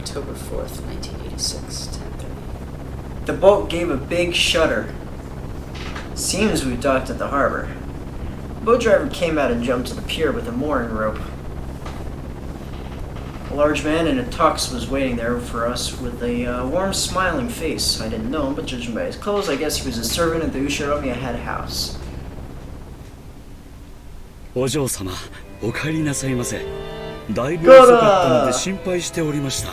October 4th, 1986, 10:30. The boat gave a big shudder. Seems we docked at the harbor. The boat driver came out and jumped to the pier with a mooring rope. A large man in a tux was waiting there for us with a warm, smiling face. I didn't know him, but judging by his clothes, I guess he was a servant at the Ushiromiya head house. お嬢様、お帰りなさいませ。だいぶ遅かったので心配しておりました。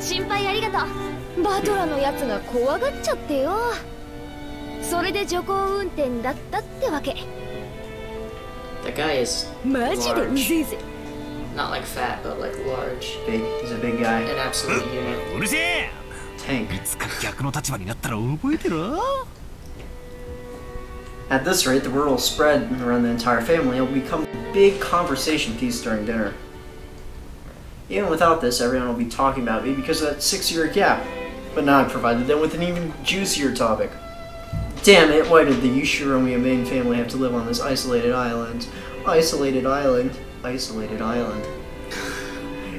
心配ありがとう。バトラのやつが怖がっちゃってよ。それで徐行運転だったってわけ。That guy is マジでうぜえぜ。not like fat, but like large. Big, he's a big guy. An absolute unit. うるせえ。 Tank. いつか逆の立場になったら覚えてろ。 At this rate, the word will spread around the entire family. It will become a big conversation piece during dinner. Even without this, everyone will be talking about me because of that 6-year gap. But now I provided them with an even juicier topic. Damn it, why did the Ushiromiya main family have to live on this isolated island? Isolated island. Isolated island.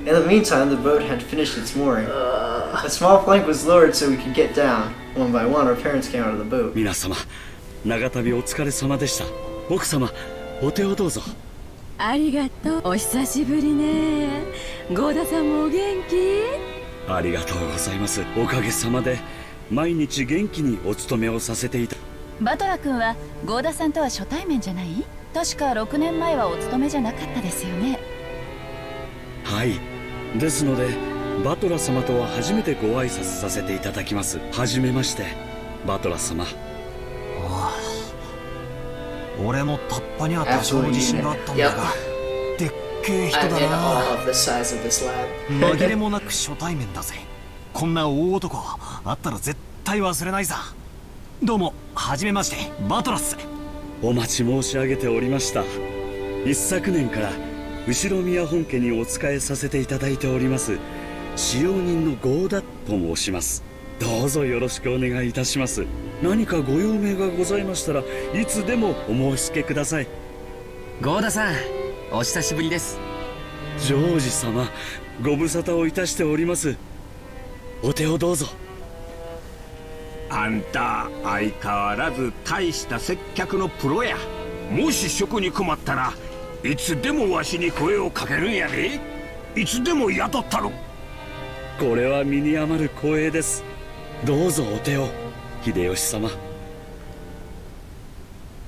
In the meantime, the boat had finished its mooring. A small plank was lowered so we could get down. One by one, our parents came out of the boat. 皆様、長旅お疲れ様でした。奥様、お手をどうぞ。ありがとう。お久しぶりね。ゴーダさんもお元気？ありがとうございます。おかげさまで毎日元気にお勤めをさせていた。バトラ君はゴーダさんとは初対面じゃない？確か6年前はお勤めじゃなかったですよね。はい。ですので、バトラ様とは初めてご挨拶させていただきます。はじめまして、バトラ様。俺もタッパには多少自信があったんだが、でっけえ人だ I'm in な。 awe of the size of this lab. 紛れもなく初対面だぜ。こんな大男あったら絶対忘れないさ。どうも、はじめまして、バトラス。お待ち申し上げておりました。一昨年から後宮本家にお仕えさせていただいております使用人のゴーダと申します。どうぞよろしくお願いいたします。何かご用命がございましたらいつでもお申し付けください。ゴーダさん、お久しぶりです。ジョージ様、ご無沙汰をいたしております。お手をどうぞ。あんた相変わらず大した接客のプロや。もし職に困ったらいつでもわしに声をかけるんやで。いつでも雇ったろ。これは身に余る光栄です。どうぞお手を、秀吉様。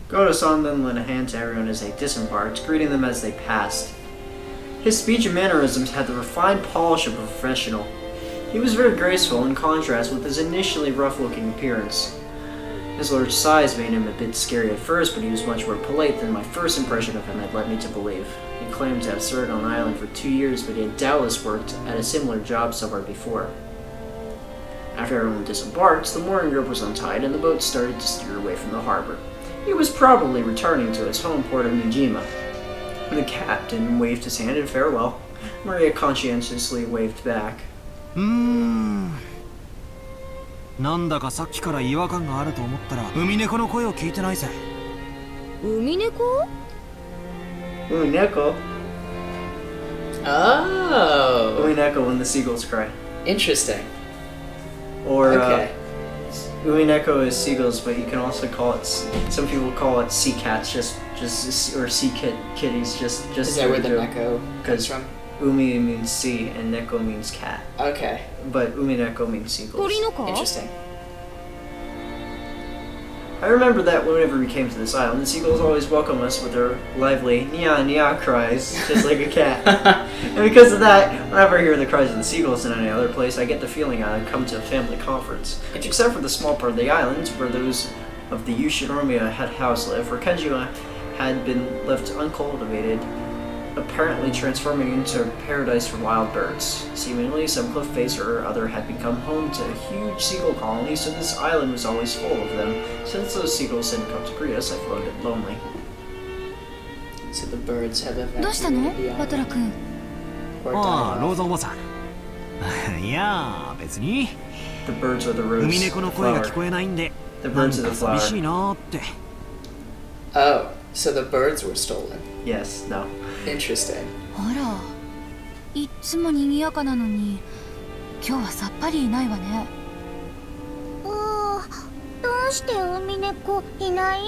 Goto-san then lent a hand to everyone as they disembarked, greeting them as they passed. His speech and mannerisms had the refined polish of a professional. He was very graceful in contrast with his initially rough-looking appearance. His large size made him a bit scary at first, but he was much more polite than my first impression of him had led me to believe. He claimed to have served on the island for 2 years, but he had doubtless worked at a similar job somewhere before. After everyone disembarked, the mooring rope was untied and the boat started to steer away from the harbor. He was probably returning to his home port of Nijima. The captain waved his hand in farewell. Maria conscientiously waved back. なんだかさっきから違和感があると思ったら海猫の声を聞いてないぜ。海猫？ Umineko. Oh! Umineko when the seagulls cry. Interesting. Or, Okay. Umineko is seagulls, but you can also call it, some people call it sea cats, or sea kitties, just. Is that where the neko comes from? Umi means sea and neko means cat. Okay. But Umineko means seagulls. 鳥のか？ Interesting. I remember that whenever we came to this island, the seagulls always welcome us with their lively nya nya cries, just like a cat. And because of that, whenever I hear the cries of the seagulls in any other place, I get the feeling I'd come to a family conference. Except for the small part of the island where those of the Ushiromiya head house live, where Kenjima had been left uncultivated, apparently transforming into a paradise for wild birds. Seemingly, some cliff face or other had become home to a huge seagull colony, so this island was always full of them. Since those seagulls didn't come to greet us, I floated lonely. So the birds have どうしたの？ evacuated the バトラ island. 君。ああ、ロー Or ザおばさん。いやー、別に。 The birds are the rose. 海猫の声が聞こ flower. えないんで、 The なん birds か of the 寂しい flower. なーって。 Oh, so the birds were stolen. Yes, no. Interesting. あら。いっつも賑やかなのに今日はさっぱりいないわね。どうして海猫いない？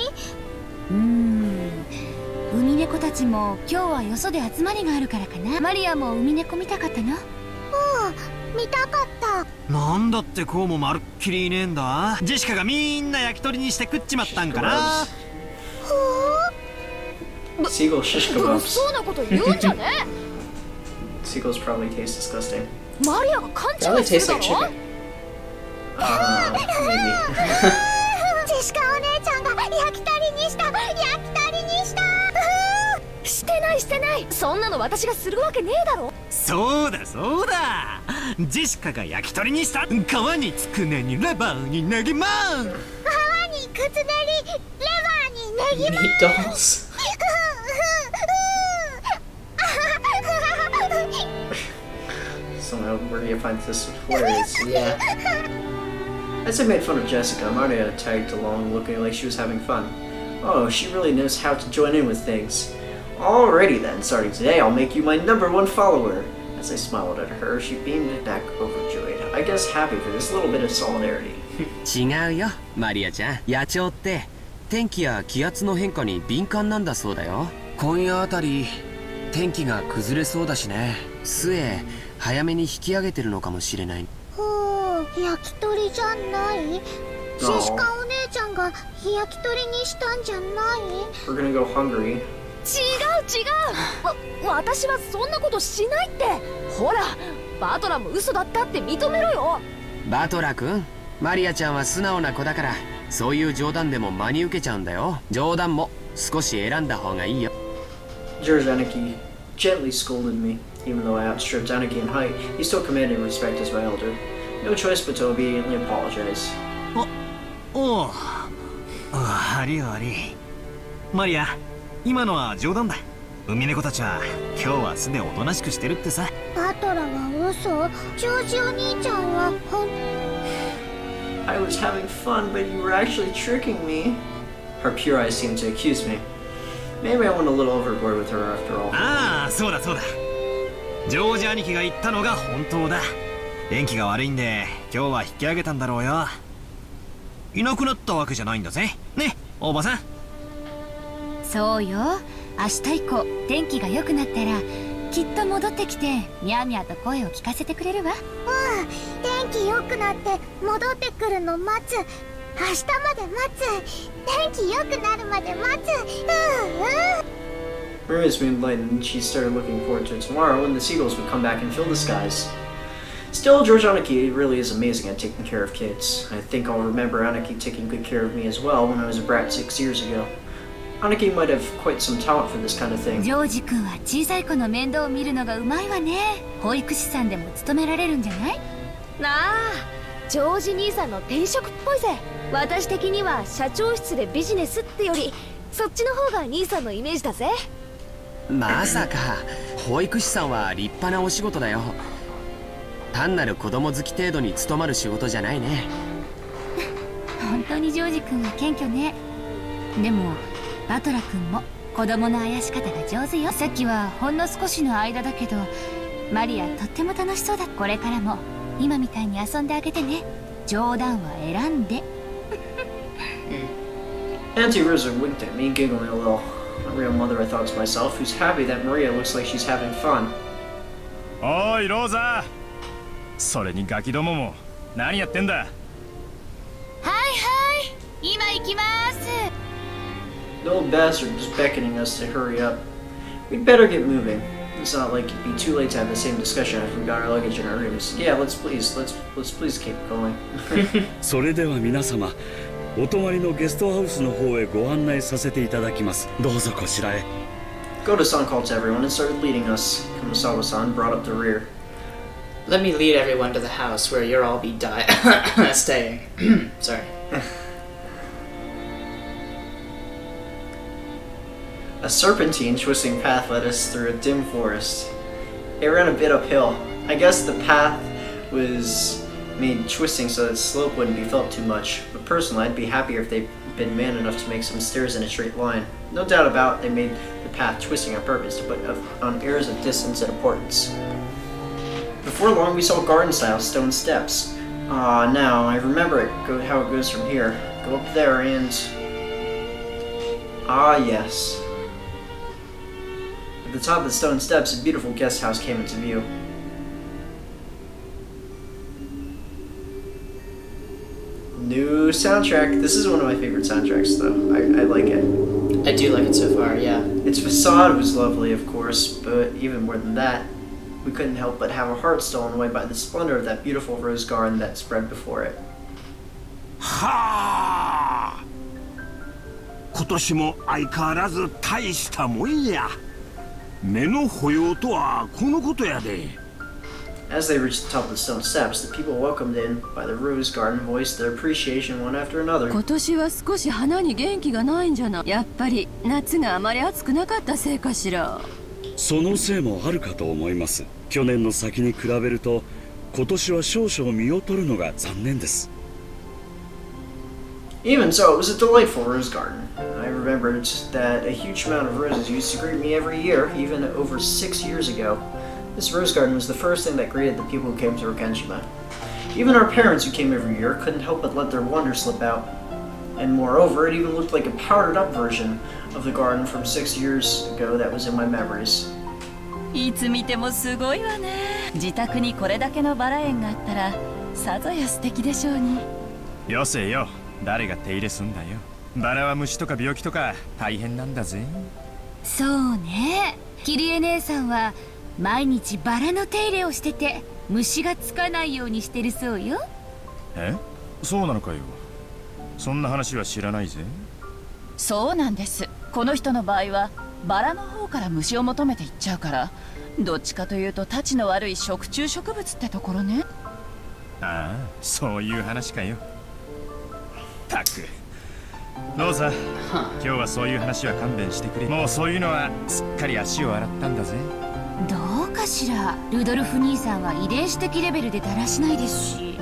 海猫たちも今日はよそで集まりがあるからかな。マリアも海猫見たかったの？見たかった。なんだってこうもまるっきりいねえんだ。ジェシカがみんな焼き鳥にして食っちまったんかな。Seagull shish kebabs. そうなこと言うんじゃねえ。Seagulls probably taste disgusting. マリアが勘違いするだろ。Maybe. ジェシカお姉ちゃんが焼き鳥にしたしてない。そんなの私がするわけねえだろ。そうだジェシカが焼き鳥にした。皮につくねにレバーにネギマン。皮にくつねりレバーにネギマン。Meatballs. Somehow Maria finds this hilarious. Yeah. As I made fun of Jessica, Maria tagged along looking like she was having fun. Oh, she really knows how to join in with things. Alrighty then, starting today, I'll make you my #1 follower. As I smiled at her, she beamed back overjoyed. I guess happy for this little bit of solidarity. 違うよマリアちゃん。野鳥って天気や気圧の変化に敏感なんだそうだよ。今夜あたり天気が崩れそうだしね。末早めに引き上げてるのかもしれない。焼き鳥じゃない？ジェシカお姉ちゃんが焼き鳥にしたんじゃない？ We're gonna go hungry. 私はそんなことしないって。ほらバトラも嘘だったって認めろよ。バトラ君、マリアちゃんは素直な子だからそういう冗談でも真に受けちゃうんだよ。冗談も少し選んだ方がいいよ。 George Aniki gently scolded me. Even though I outstripped Aniki in height, he still commanded respect as my elder. No choice but to obediently apologize. おう、悪い。マリア、今のは冗談だ。海猫たちは今日は素でおとなしくしてるってさ。バトラは嘘？ジョージお兄ちゃんはI was having fun, but you were actually tricking me. Her pure eyes seemed to accuse me. Maybe I went a little overboard with her after all. ああ、そうだ。ジョージ兄貴が言ったのが本当だ。天気が悪いんで今日は引き上げたんだろうよ。いなくなったわけじゃないんだぜ。ね、おばさん。そうよ。明日以降天気が良くなったらきっと戻ってきてミャーミャーと声を聞かせてくれるわ。天気良くなって戻ってくるの待つ。明日まで待つ。天気良くなるまで待つ。Maria's mood lightened and she started looking forward to tomorrow when the seagulls would come back and fill the skies. Still, George Aniki really is amazing at taking care of kids. I think I'll remember Aniki taking good care of me as well when I was a brat 6 years ago. Aniki might have quite some talent for this kind of thing. ジョージ君は小さい子の面倒を見るのがうまいわね。保育士さんでも務められるんじゃない？なあ、ジョージ兄さんの転職っぽいぜ。私的には社長室でビジネスってよりそっちの方が兄さんのイメージだぜ。まさか保育士さんは立派なお仕事だよ。単なる子供好き程度に務まる仕事じゃないね。本当にジョージ君は謙虚ね。でもバトラ君も子供のあやし方が上手よ。さっきはほんの少しの間だけどマリアとっても楽しそうだ。これからも今みたいに遊んであげてね。冗談は選んで。Auntie Rosa winked at me, giggling a little. A real mother, I thought to myself, who's happy that Maria looks like she's having fun. おいローザ、それにガキどもも何やってんだ。はい今行きます。The old bastard was beckoning us to hurry up. We'd better get moving. It's not like it'd be too late to have the same discussion after we got our luggage in our rooms. Yeah, let's please keep going. それでは皆様、お泊まりのゲストハウスの方へご案内させていただきます。どうぞこちらへ。Goda-san called to everyone and started leading us. Kumasawa-san brought up the rear. Let me lead everyone to the house where you'll all be staying. Sorry. A serpentine twisting path led us through a dim forest. It ran a bit uphill. I guess the path was made twisting so that the slope wouldn't be felt too much, but personally I'd be happier if they'd been man enough to make some stairs in a straight line. No doubt about it, they made the path twisting on purpose to put on airs of distance and importance. Before long, we saw garden-style stone steps. Now, I remember how it goes from here. Go up there and... Ah, yes. At the top of the stone steps, a beautiful guest house came into view. New soundtrack. This is one of my favorite soundtracks, though. I like it. I do like it so far, yeah. Its facade was lovely, of course, but even more than that, we couldn't help but have our hearts stolen away by the splendor of that beautiful rose garden that spread before it. はあ、今年も相変わらず大したもんや。目の保養とはこのことやで。As they reached the top of the stone steps, the people welcomed in by the rose garden voiced their appreciation one after another. 今年は少し花に元気がないんじゃない。やっぱり夏があまり暑くなかったせいかしら。そのせいもあるかと思います。去年の先に比べると今年は少々見劣るのが残念です。Even so, it was a delightful rose garden. I remembered that a huge amount of roses used to greet me every year, even over 6 years ago. This rose garden was the first thing that greeted the people who came to Rokkenshima. Even our parents who came every year couldn't help but let their wonder slip out. And moreover, it even looked like a powdered up version of the garden from 6 years ago that was in my memories. いつ見てもすごいわね。自宅にこれだけのバラ園があったらさぞや素敵でしょうに。よせよ、誰が手入れすんだよ。バラは虫とか病気とか大変なんだぜ。そうね。キリエ姉さんは毎日バラの手入れをしてて虫がつかないようにしてるそうよ。え？そうなのかよ。そんな話は知らないぜ。そうなんです。この人の場合はバラの方から虫を求めていっちゃうから、どっちかというとたちの悪い食虫植物ってところね。ああ、そういう話かよ。たくローザ、今日はそういう話は勘弁してくれ。もうそういうのはすっかり足を洗ったんだぜ。どうかしら。ルドルフ兄さんは遺伝子的レベルでだらしないですし。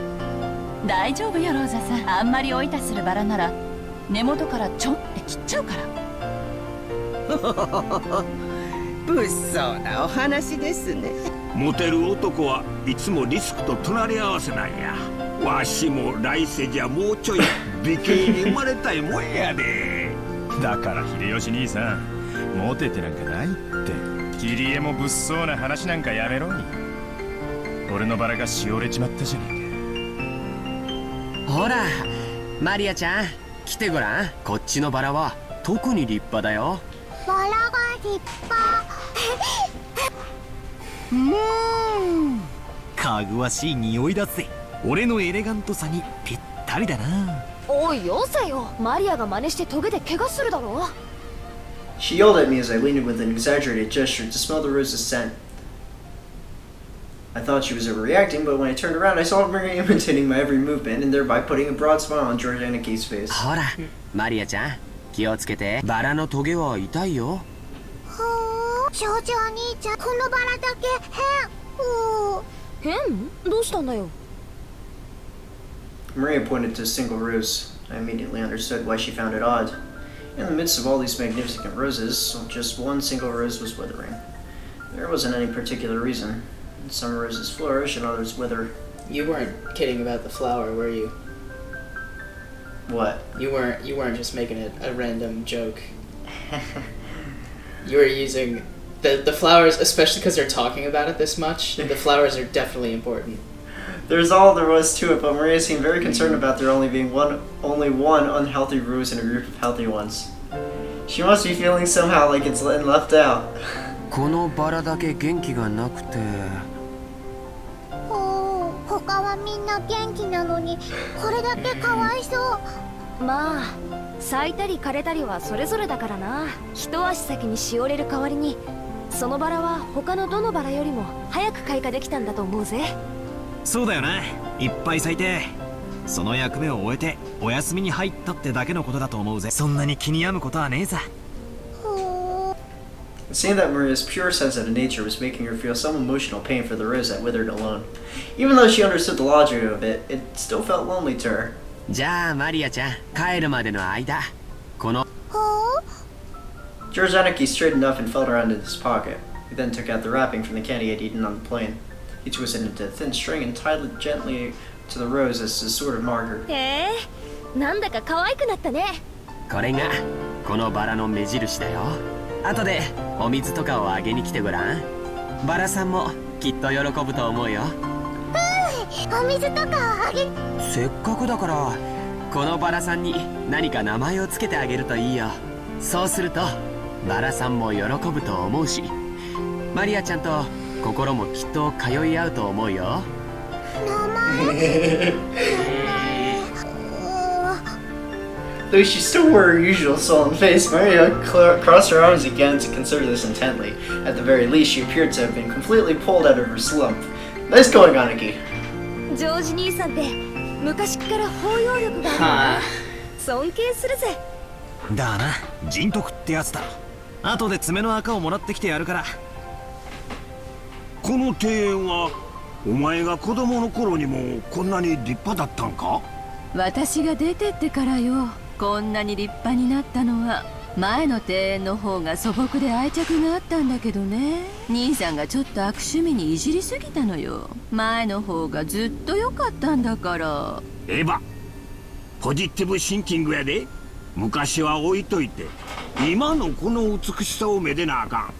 大丈夫よローザさん。あんまりおいたするバラなら根元からちょんって切っちゃうから。物騒なお話ですね。モテる男はいつもリスクと隣り合わせなんや。わしも来世じゃもうちょい美形に生まれたいもんやで。だから秀吉兄さん、モテてなんかないって。キリエも物騒な話なんかやめろに。俺のバラがしおれちまったじゃねえか。ほらマリアちゃん来てごらん。こっちのバラは特に立派だよ。バラが立派。かぐわしい匂いだぜ。俺のエレガントさにぴったりだな。おいよせよ。マリアが真似してトゲで怪我するだろ。She yelled at me as I leaned in with an exaggerated gesture to smell the rose's scent. I thought she was overreacting, but when I turned around, I saw Maria imitating my every movement and thereby putting a broad smile on George Aniki's face. ほらマリアちゃん気をつけて。バラのトゲは痛いよ。ジョージお兄ちゃん、このバラだけ変。変？どうしたんだよ。Maria pointed to a single rose. I immediately understood why she found it odd. In the midst of all these magnificent roses, just one single rose was withering. There wasn't any particular reason. Some roses flourish and others wither. You weren't kidding about the flower, were you? What? You weren't just making it a random joke. You were using the flowers, especially because they're talking about it this much. The flowers are definitely important. There's all there was to it, but Maria seemed very concerned about there only being only one unhealthy rose in a group of healthy ones. She must be feeling somehow like it's left out. このバラだけ元気がなくて。他はみんな元気なのに、これだけかわいそう。まあ、咲いたり枯れたりはそれぞれだからな。一足先にしおれる代わりに、そのバラは他のどのバラよりも早く開花できたんだと思うぜ。そうだよな。いっぱい咲いてその役目を終えてお休みに入ったってだけのことだと思うぜ。そんなに気に病むことはねえさ。Seeing that Maria's pure sensitive nature was making her feel some emotional pain for the rose that withered alone. Even though she understood the logic of it, it still felt lonely to her. じゃあマリアちゃん帰るまでの間この George Aniki straightened up and felt around in his pocket. He then took out the wrapping from the candy he had eaten on the plane. He twisted it into a thin string and tied it gently to the rose as a sort of marker. へえ、なんだか可愛くなったね。これがこのバラの目印だよ。後でお水とかをあげに来てごらん。バラさんもきっと喜ぶと思うよ。お水とかあげ。せっかくだからこのバラさんに何か名前をつけてあげるといいよ。そうするとバラさんも喜ぶと思うし、マリアちゃんと心もきっと通い合うと思うよ。名前。Though she still wore her usual sullen face, Maria crossed her arms again to consider this intently. At the very least, she appeared to have been completely pulled out of her slump. Nice going, Aniki. ジョージ兄さんって昔から包容力があるんだ。尊敬するぜ。だな、人徳ってやつだ。後で爪の赤をもらってきてやるから。この庭園はお前が子供の頃にもこんなに立派だったんか？私が出てってからよ。こんなに立派になったのは前の庭園の方が素朴で愛着があったんだけどね。兄さんがちょっと悪趣味にいじりすぎたのよ。前の方がずっと良かったんだから。エヴァ、ポジティブシンキングやで。昔は置いといて今のこの美しさをめでなあかん。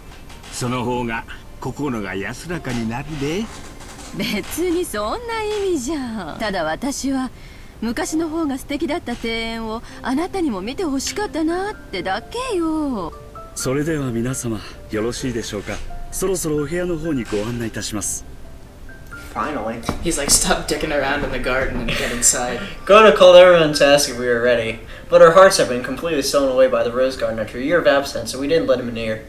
その方が心が安らかになるで。別にそんな意味じゃん。ただ私は昔の方が素敵だった庭園をあなたにも見てほしかったなってだけよ。それでは皆様よろしいでしょうか。そろそろお部屋の方にご案内いたします。 Finally. He's like, stop dicking around in the garden and get inside. Gona called everyone to ask if we were ready, but our hearts had been completely stolen away by the rose garden after a year of absence, so we didn't let him near.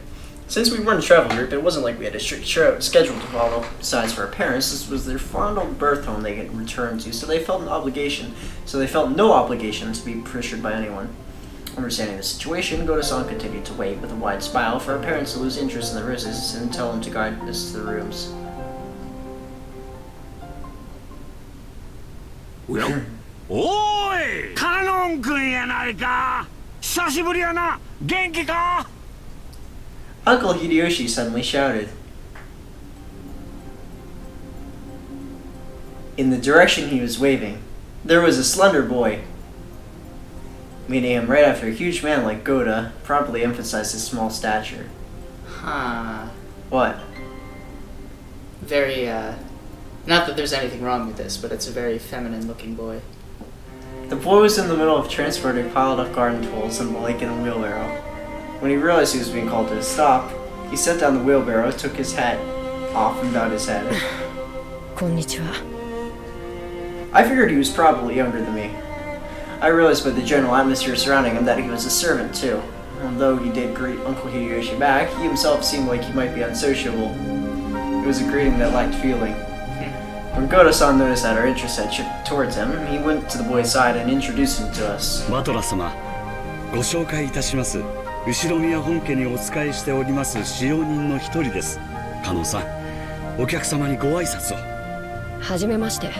Since we weren't a travel group, it wasn't like we had a strict schedule to follow. Besides, for our parents, this was their fondled birth home they had returned to, so they felt no obligation to be pressured by anyone. Understanding the situation, Goda-san continued to wait with a wide smile for our parents to lose interest in the roses and tell them to guide us to the rooms. おやおーい、カノン君やないか。久しぶりやな。元気か？ Uncle Hideyoshi suddenly shouted. In the direction he was waving, there was a slender boy. Meeting him right after a huge man like Goda promptly emphasized his small stature. Huh. What? Very, not that there's anything wrong with this, but it's a very feminine looking boy. The boy was in the middle of transporting piled up garden tools in the lake in a wheelbarrow. When he realized he was being called to stop, he set down the wheelbarrow, took his hat off, and bowed his head. Konnichiwa. I figured he was probably younger than me. I realized by the general atmosphere surrounding him that he was a servant too. Although he did greet Uncle Hideyoshi back, he himself seemed like he might be unsociable. It was a greeting that lacked feeling. When Goda-san noticed that our interest had shifted towards him, he went to the boy's side and introduced him to us. バトラ様、ご紹介いたします。後ろ宮本家にお仕えしております使用人の一人です。カノンさん、お客様にご挨拶を。はじめまして、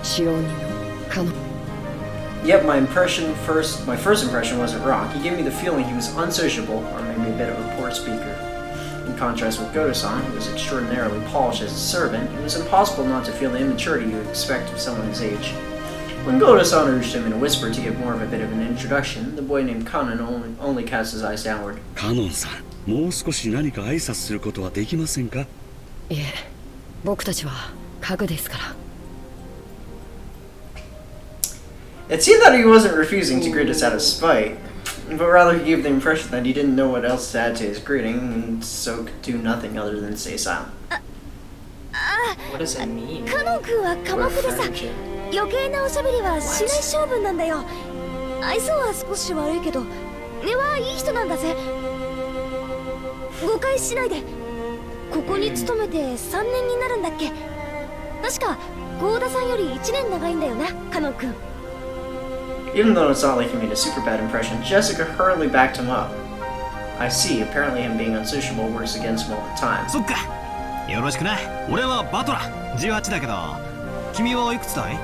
使用人のカノン。Yep, my first impression wasn't wrong. He gave me the feeling he was unsociable, or maybe a bit of a poor speaker. In contrast with Goda-san, who was extraordinarily polished as a servant, it was impossible not to feel the immaturity you would expect of someone his age. When Goda-san urged him in a whisper to give more of a bit of an introduction, the boy named Kanon only cast his eyes downward. カノンさん、もう少し何か挨拶することはできませんか？いえ、僕たちは家具ですから。It seemed that he wasn't refusing to greet us out of spite, but rather he gave the impression that he didn't know what else to add to his greeting, and so could do nothing other than stay silent. What does it mean? カノン君は寡黙でさ、余計なおしゃべりはしない性分なんだよ。愛想は少し悪いけど、根はいい人なんだぜ。誤解しないで。ここに勤めて3年になるんだっけ。確かゴーダさんより1年長いんだよな、カノン君。Even though it's not like he made a super bad impression, Jessica hurriedly backed him up. I see, apparently him being unsociable works against him all the time. そっか。よろしくな。俺はバトラ、18だけど、君はいくつだい？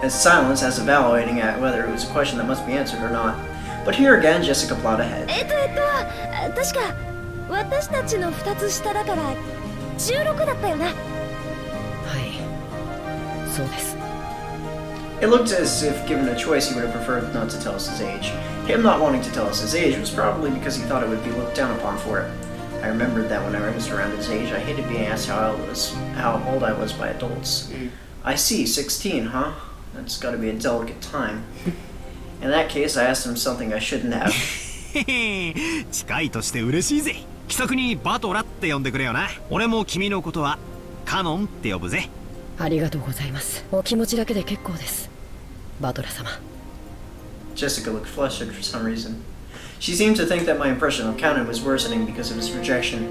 As silence as evaluating at whether it was a question that must be answered or not. But here again, Jessica plowed ahead. 確か私たちの2つ下だから16だったよな。はいそうです。 It looked as if, given a choice, he would have preferred not to tell us his age. Him not wanting to tell us his age was probably because he thought it would be looked down upon for it. I remembered that when I was around his age, I hated being asked how old I was by adults. I see, 16, huh? That's gotta be a delicate time. In that case, I asked him something I shouldn't have. 近いとして嬉しいぜ。気さくにバトラって呼んでくれよな。俺も君のことはカノンって呼ぶぜ。ありがとうございます。お気持ちだけで結構です。バトラ様。 Jessica looked flustered for some reason. She seemed to think that my impression of Conan was worsening because of his rejection.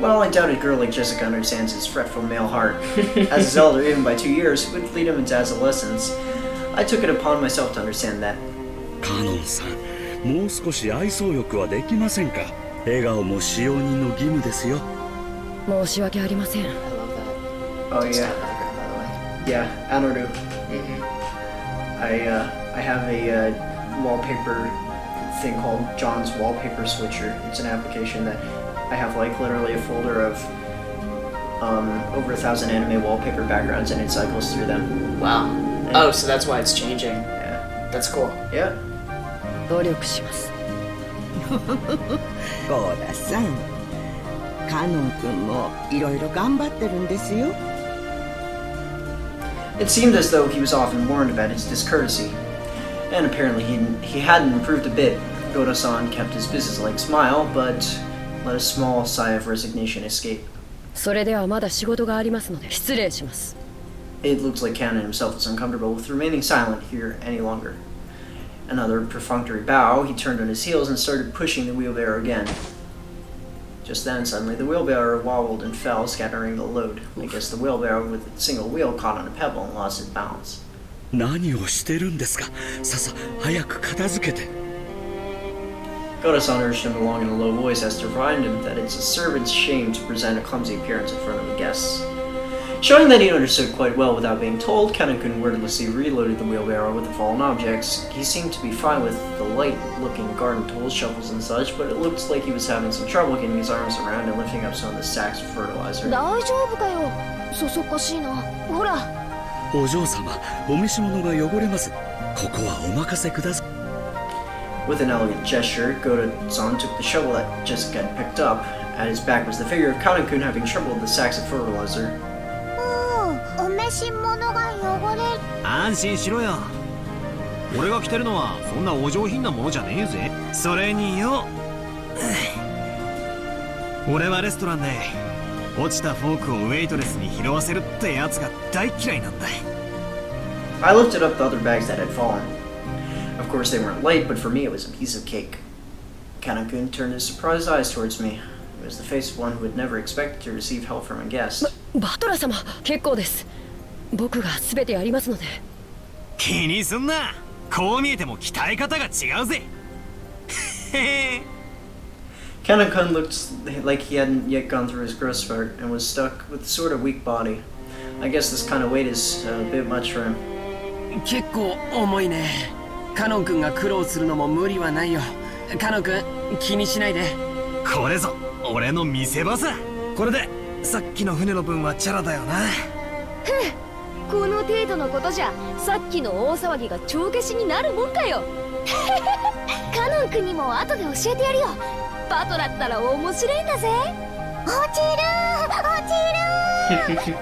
Well, I doubt a girl like Jessica understands his fretful male heart. As his elder, even by 2 years, would lead him into adolescence. I took it upon myself to understand that. カノンさん、もう少し愛想よくはできませんか。笑顔も使用人の義務ですよ。申し訳ありません。 I love that. Oh It's yeah, not another girl, by the way. yeah, Anoru. I have a wallpaper thing called John's Wallpaper Switcher. It's an application that I have like literally a folder of over 1,000 anime wallpaper backgrounds, and it cycles through them. Wow. Oh, so that's why it's changing. Yeah. That's cool. Yeah. 努力します。ゴーダさん、カノン君もいろいろ頑張ってるんですよ。 It seemed as though he was often warned about his discourtesy, and apparently he hadn't improved a bit. Goda-san kept his businesslike smile, but let a small sigh of resignation escape. それではまだ仕事がありますので失礼します。 It looks like Canon himself was uncomfortable with remaining silent here any longer. Another perfunctory bow, he turned on his heels and started pushing the wheelbarrow again. Just then, suddenly, the wheelbarrow wobbled and fell, scattering the load. I guess the wheelbarrow with its single wheel caught on a pebble and lost its balance. 何をしてるんですか。さ早く片付けて。Goda-san urged him along in a low voice as to remind him that it's a servant's shame to present a clumsy appearance in front of the guests. Showing that he understood quite well without being told, Kanon-kun wordlessly reloaded the wheelbarrow with the fallen objects. He seemed to be fine with the light-looking garden tools, shovels and such, but it looked like he was having some trouble getting his arms around and lifting up some of the sacks of fertilizer. 大丈夫かよ。そそっかしいな。ほら。お嬢様、お召し物が汚れます。ここはお任せください。 With an elegant gesture, Goda-san took the shovel that Jessica had picked up. At his back was the figure of Kanon-kun having trouble with the sacks of fertilizer. お召し物が汚れ。安心しろよ。俺が着てるのはそんなお上品なものじゃねえぜ。それによ。俺はレストランで落ちたフォークをウェイトレスに拾わせるってやつが大嫌いなんだ。I lifted up the other bags that had fallen. Of course, they weren't light, but for me it was a piece of cake. Kanon-kun turned his surprised eyes towards me. It was the face of one who had never expected to receive help from a guest. バトラ様、結構です。僕が全てやりますので。気にすんな。こう見えても鍛え方が違うぜ。Kanon-kun looked like he hadn't yet gone through his growth spurt and was stuck with a sort of weak body. I guess this kind of weight is a bit much for him. 結構重いね。カノン君が苦労するのも無理はないよ。カノン君、気にしないで。これぞ俺の見せ場さ。これでさっきの船の分はチャラだよな。この程度のことじゃさっきの大騒ぎが帳消しになるもんかよ。カノン君にも後で教えてやるよ。バトラったら面白いんだぜ。落ちる落ちる。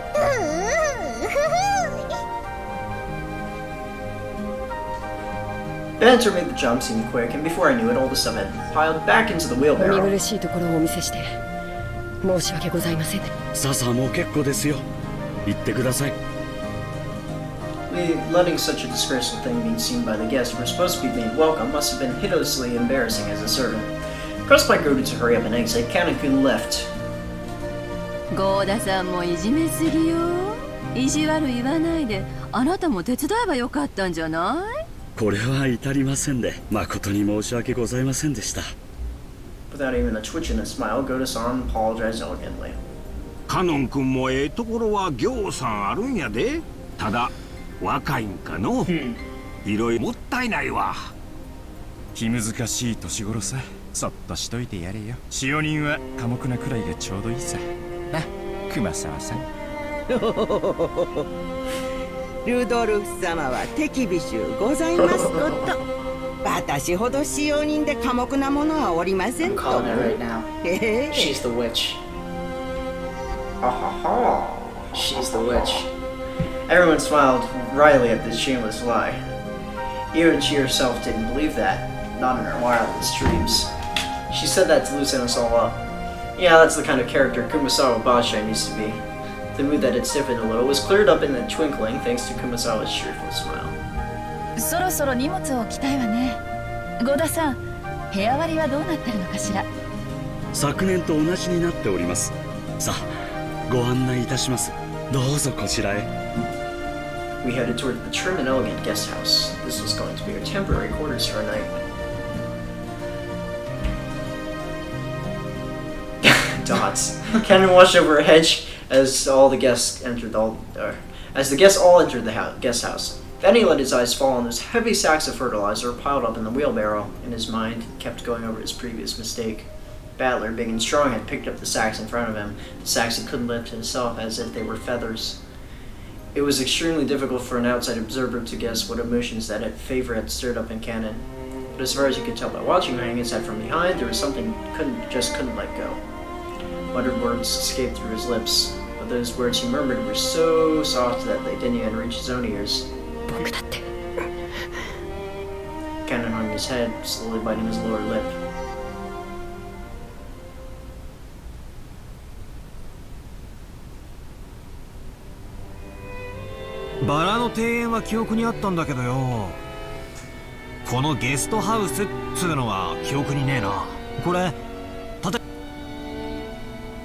Banter made the jump seem quick, and before I knew it, all the stuff had piled back into the お見 wheelbarrow. 苦しいところをお見せして申し訳ございません。さあもう結構ですよ。行ってください。Letting such a disgraceful thing being seen by the guests who were supposed to be made welcome must have been hideously embarrassing as a servant. Pressed by Goda to hurry up and exit, Kanon-kun left. ゴーダさんもいじめすぎよ。意地悪言わないで、あなたも手伝えばよかったんじゃない？これは至りませんで、誠に申し訳ございませんでした。Without even a twitch in a smile, Goda-san apologized elegantly. カノン君もええところはぎょうさんあるんやで。ただ若いんかの。いろいろもったいないわ。気難しい年頃さ。そっとしといてやれよ。使用人は寡黙なくらいがちょうどいいさ。な、熊沢さん。ルドルフ様は手厳しゅうございますこと。私ほど使用人で寡黙なものはおりません I'm と。 calling it right now. へへ She's the witch. Ha ha ha. She's the witch. Everyone smiled wryly at this shameless lie. Even she herself didn't believe that, not in her wildest dreams. She said that to loosen us all up. Yeah, that's the kind of character Kumasawa Bashai used to be. The mood that had stiffened a little was cleared up in a twinkling thanks to Kumasawa's cheerful smile. そろそろ荷物を置きたいわね。ゴダさん、部屋割りはどうなってるのかしら。昨年と同じになっております。さあ、ご案内いたします。どうぞこちらへ。We headed toward the trim and elegant guest house. This was going to be our temporary quarters for a night. Dots. Cannon washed over a hedge as all the guests entered the guests all entered the guest house. Then he let his eyes fall on those heavy sacks of fertilizer piled up in the wheelbarrow. In his mind, he kept going over his previous mistake. Battler, big and strong, had picked up the sacks in front of him, the sacks he couldn't lift himself as if they were feathers. It was extremely difficult for an outside observer to guess what emotions that favor had stirred up in Cannon. But as far as he could tell by watching him hang his head from behind, there was something couldn't let go. Muttered words escaped through his lips, but those words he murmured were so soft that they didn't even reach his own ears. Cannon hung his head, slowly biting his lower lip. バラの庭園は記憶にあったんだけどよ。このゲストハウスっつうのは記憶にねえな。これ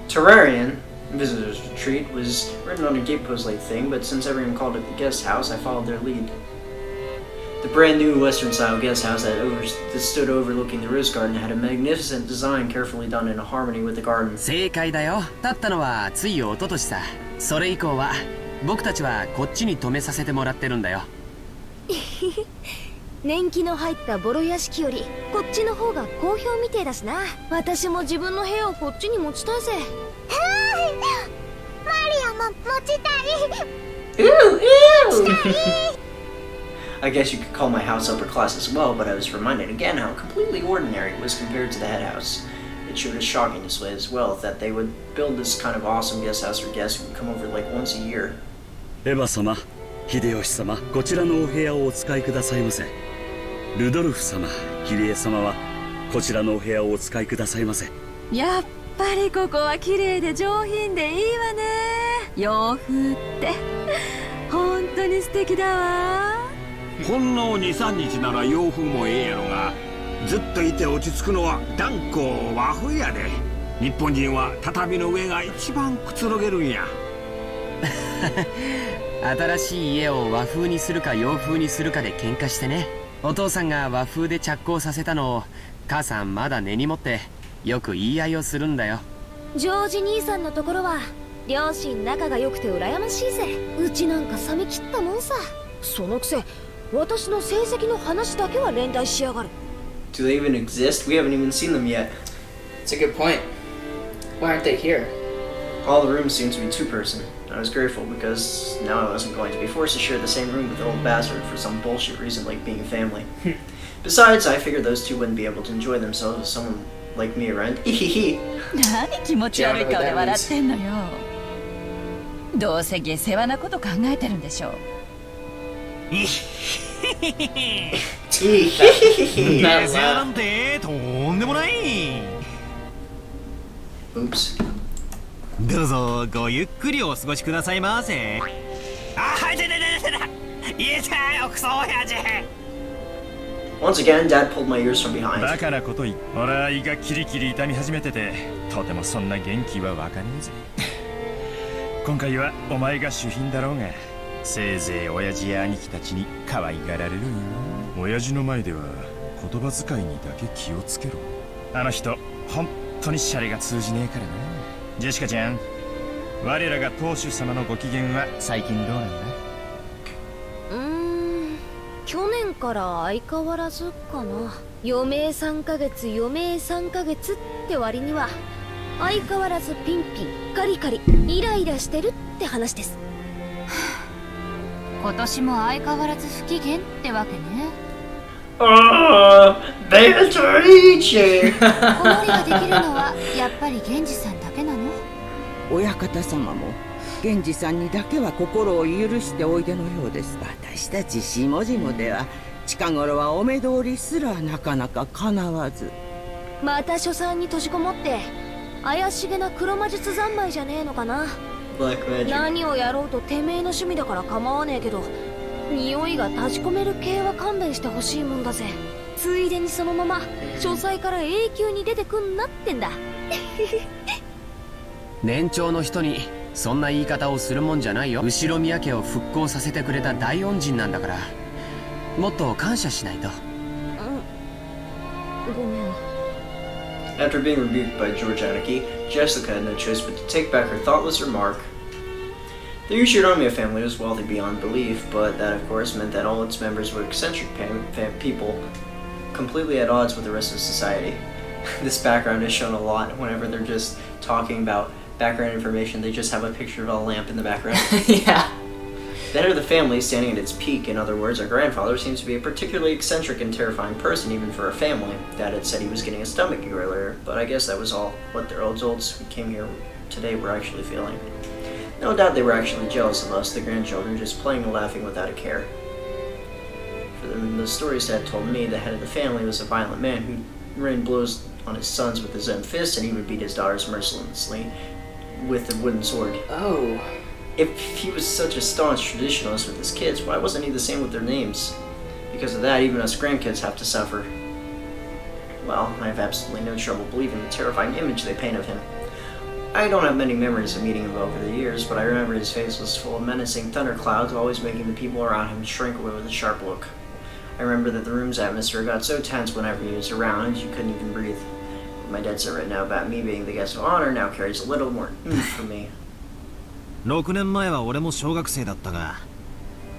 Terrarian, Visitor's Retreat, was written on a gatepost-like thing, but since everyone called it the guest house, I followed their lead. The brand new Western-style guest house that stood overlooking the rose garden had a magnificent design carefully done in harmony with the garden. 正解だよ。立ったのはつい一昨年さ。それ以降は僕たちはこっちに泊めさせてもらってるんだよ。年季の入ったボロ屋敷よりこっちの方が好評みてえだしな。私も自分の部屋をこっちに持ちたいぜ。マリアも持ちたい。I guess you could call my house upper class as well, but I was reminded again how completely ordinary it was compared to the head house. It showed a shocking display as well that they would build this kind of awesome guest house for guests who would come over like once a year. エヴァ様、秀吉様、こちらのお部屋をお使いくださいませ。ルドルフ様、キリエ様はこちらのお部屋をお使いくださいませ。やっぱりここは綺麗で上品でいいわね。洋風って本当に素敵だわ。ほんの 2,3 日なら洋風もええやろが、ずっといて落ち着くのは断固和風やで。日本人は畳の上が一番くつろげるんや。新しい家を和風にするか洋風にするかで喧嘩してね。お父さんが和風で着工させたのを母さんまだ根に持ってよく言い合いをするんだよ。ジョージ兄さんのところは両親仲が良くて羨ましいぜ。うちなんか冷め切ったもんさ。そのくせ私の成績の話だけは連帯しやがる。Do they even exist? We haven't even seen them yet. It's a good point. Why aren't they here? All the rooms seemed to be two-person. I was grateful because now I wasn't going to be forced to share the same room with the old bastard for some bullshit reason like being family. Besides, I figured those two wouldn't be able to enjoy themselves with someone like me around. Hehehe. 何気持ち悪い顔で笑ってんのよ。どうせ下世話なこと考えてるんでしょう。下世話なんてとんでもない。Oops. どうぞごゆっくりお過ごしくださいませ。あ、いててててて。いたよクソ親父。Once again, Dad pulled my ears from behind. バカなこと言って、俺は胃がキリキリ痛み始めてて、とてもそんな元気はわかねえぜ。今回はお前が主賓だろうが、せいぜい親父や兄貴たちに可愛がられるよ。親父の前では言葉遣いにだけ気をつけろ。あの人、本当にシャレが通じねえからな。ジェシカちゃん、我らが当主様のご機嫌は最近どうなんだ？去年から相変わらずかな。余命3ヶ月余命3ヶ月って割には相変わらずピンピンカリカリイライラしてるって話です。今年も相変わらず不機嫌ってわけね。Beatrice! 子守ができるのはやっぱり源氏さんだけなの？親方様も源氏さんにだけは心を許しておいでのようです。私たち下々では近頃はお目通りすらなかなか叶わず。また書斎に閉じこもって怪しげな黒魔術三昧じゃねえのかな。何をやろうとてめえの趣味だから構わねえけど、匂いが立ち込める系は勘弁してほしいもんだぜ。ついでにそのまま書斎から永久に出てくんなってんだ。年長の人にそんな言い方をするもんじゃないよ。後宮家を復興させてくれた大恩人なんだから、もっと感謝しないと。ごめん。After being rebuked by George Anarchy, Jessica had no choice but to take back her thoughtless remark. The Ushinomiya family was wealthy beyond belief, but that of course meant that all its members were eccentric people, completely at odds with the rest of society. This background is shown a lot whenever they're just talking about background information. They just have a picture of a lamp in the background. Yeah. The head of the family, standing at its peak, in other words, our grandfather, seems to be a particularly eccentric and terrifying person, even for a family. Dad had said he was getting a stomach ache earlier, but I guess that was all what their adults who came here today were actually feeling. No doubt they were actually jealous of us, the grandchildren, just playing and laughing without a care. From the stories Dad told me, the head of the family was a violent man who rained blows on his sons with his own fists, and he would beat his daughters mercilessly with a wooden sword. Oh. If he was such a staunch traditionalist with his kids, why wasn't he the same with their names? Because of that, even us grandkids have to suffer. Well, I have absolutely no trouble believing the terrifying image they paint of him. I don't have many memories of meeting him over the years, but I remember his face was full of menacing thunderclouds, always making the people around him shrink away with a sharp look. I remember that the room's atmosphere got so tense whenever he was around, you couldn't even breathe. My dad said right now about me being the guest of honor now carries a little more oomph for me. 6年前は俺も小学生だったが、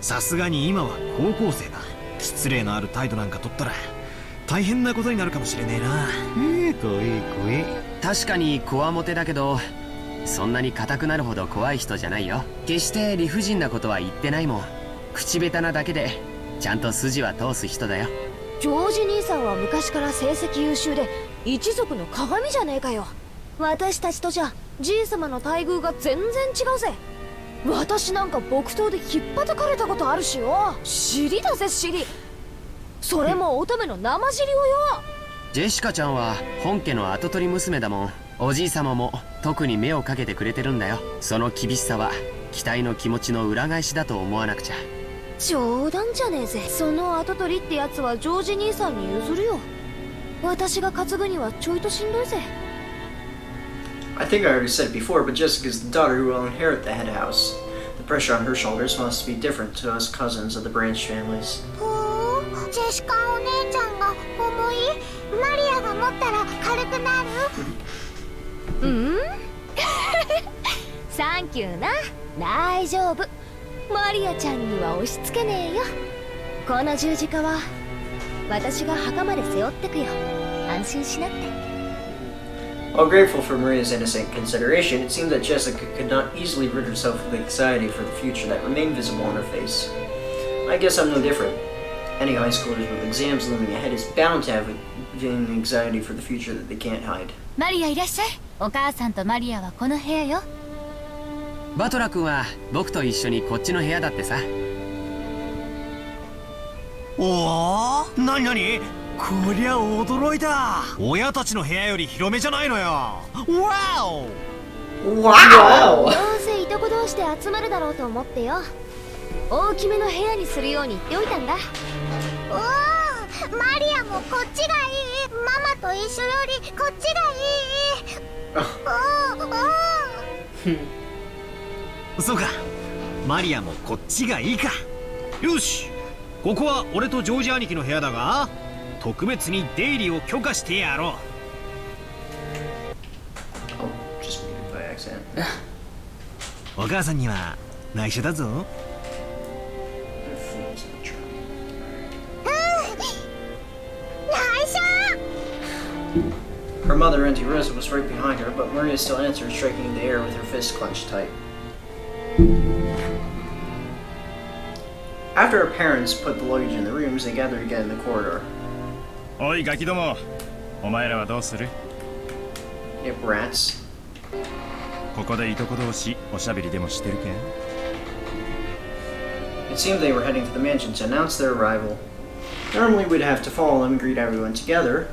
さすがに今は高校生だ。失礼のある態度なんか取ったら大変なことになるかもしれねえな。怖い。確かにこわもてだけど、そんなに硬くなるほど怖い人じゃないよ。決して理不尽なことは言ってないもん。口下手なだけでちゃんと筋は通す人だよ。ジョージ兄さんは昔から成績優秀で一族の鏡じゃねえかよ。私たちとじゃじい様の待遇が全然違うぜ。私なんか木刀で引っ叩かれたことあるしよ。尻だぜ尻。それも乙女の生尻をよ。ジェシカちゃんは本家の跡取り娘だもん。おじい様も特に目をかけてくれてるんだよ。その厳しさは期待の気持ちの裏返しだと思わなくちゃ。冗談じゃねえぜ。その跡取りってやつはジョージ兄さんに譲るよ。私が担ぐにはちょいとしんどいぜ。I think I already said it before, but Jessica's the daughter who will inherit the head house. The pressure on her shoulders must be different to us cousins of the branch families. ジェシカお姉ちゃんが重い？マリアが持ったら軽くなる？サンキューな。大丈夫。マリアちゃんには押し付けねえよ。この十字架は私が墓まで背負ってくよ。安心しなって。While grateful for Maria's innocent consideration, it seemed that Jessica could not easily rid herself of the anxiety for the future that remained visible on her face. I guess I'm no different. Any high schoolers with exams looming ahead is bound to have an anxiety for the future that they can't hide. マリアいらっしゃい。お母さんとマリアはこの部屋よ。バトラ君は僕と一緒にこっちの部屋だってさ。おお、なになに、こりゃ驚いた。親たちの部屋より広めじゃないのよ。わおわお。どうせいとこ同士で集まるだろうと思ってよ。大きめの部屋にするように言っておいたんだ。おお、マリアもこっちがいい。ママと一緒よりこっちがいい。おおそうか、マリアもこっちがいいか。よし、ここは俺とジョージ兄貴の部屋だが、特別に出入りを許可してやろう。お母さんには内緒だぞ。Her mother, Auntie Rosa, was right behind her, but Maria still answered, striking the air with her fist clenched tight. After her parents put the luggage in the rooms, they gathered again in the corridor. おいガキども、お前らはどうする？ Yep, rats. ここでいとこ同士おしゃべりでもしてるか？ It seemed they were heading to the mansion to announce their arrival. Normally we'd have to follow them and greet everyone together,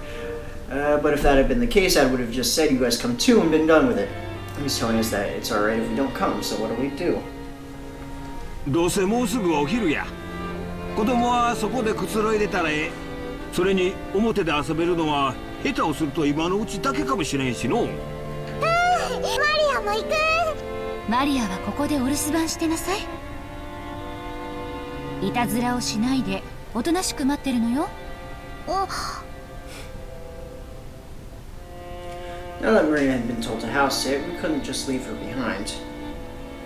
but if that had been the case, I would have just said you guys come too and been done with it. He's telling us that it's alright if we don't come, so what do we do? どうせもうすぐお昼や。子供はそこでくつろいでたらええ。それに表で遊べるのは下手をすると今のうちだけかもしれんしの。マリアも行く。マリアはここでお留守番してなさい。いたずらをしないでおとなしく待ってるのよ。Now that Maria had been told to house sit, we couldn't just leave her behind.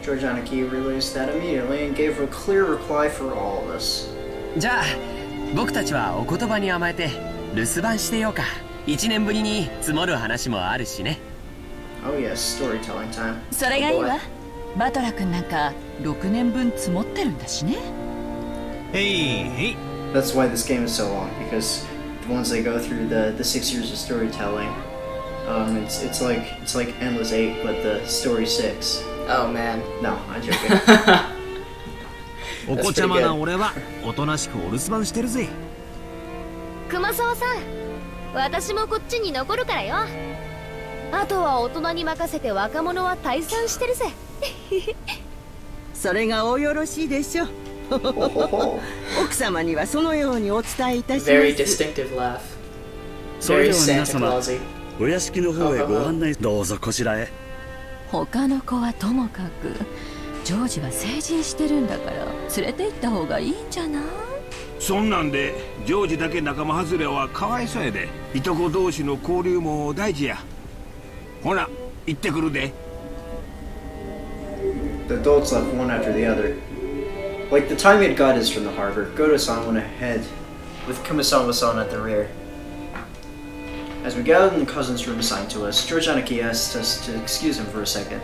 Georgianiki realized that immediately and gave a clear reply for all of us. じゃあ僕たちはお言葉に甘えて留守番してようか。1年ぶりに積もる話もあるしね。Oh yes, storytelling time. それがいいわ。バトラ君なんか6年分積もってるんだしね。Hey. That's why this game is so long, because once they go through the 6 years of storytelling, it's like Endless 8, but the story 6. Oh man. No, I'm joking. お子ちゃまな俺はおとなしくお留守番してるぜ。熊沢さん、私もこっちに残るからよ。あとは大人に任せて若者は退散してるぜ。それがおよろしいでしょう。奥様にはそのようにお伝えいたします。Very distinctive laugh. それ Very では皆 Santa 様 Clausy. お屋敷の方へご案内どうぞこちらへ。他の子はともかくジョージは成人してるんだから連れて行った方がいいんじゃない？そんなんでジョージだけ仲間外れはかわいそうやで。いとこ同士の交流も大事や。ほな行ってくるで。 The adults left one after the other. Like the time he had got us from the harbor, Goto-san went ahead, with Kumasawa-san at the rear. As we gathered in the cousin's room assigned to us, Georgianiki asked us to excuse him for a second.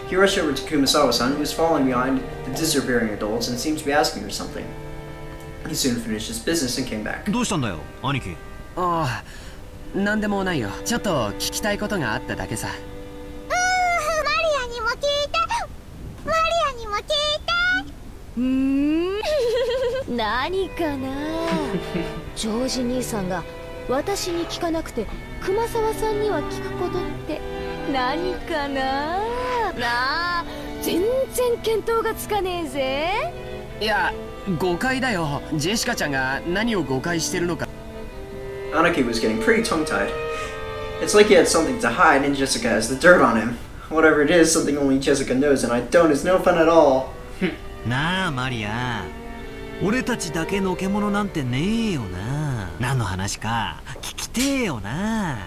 He rushed over to Kumasawa-san, who was following behind the disappearing adults and seemed to be asking her something. He soon finished his business and came back. どうしたんだよ、兄貴。ああ、なんでもないよ。ちょっと聞きたいことがあっただけさ。マリアにも聞いて。マリアにも聞いて。何かな。ジョージ兄さんが私に聞かなくて熊沢さんには聞くことって何かな。なあ、全然見当がつかねえぜ。いや、誤解だよ。ジェシカちゃんが何を誤解してるのか。Anaki was getting pretty tongue-tied. It's like he had something to hide and Jessica has the dirt on him. Whatever it is, something only Jessica knows and I don't is no fun at all. なあマリア、俺たちだけのけ者なんてねえよな。何の話か聞きてえよな。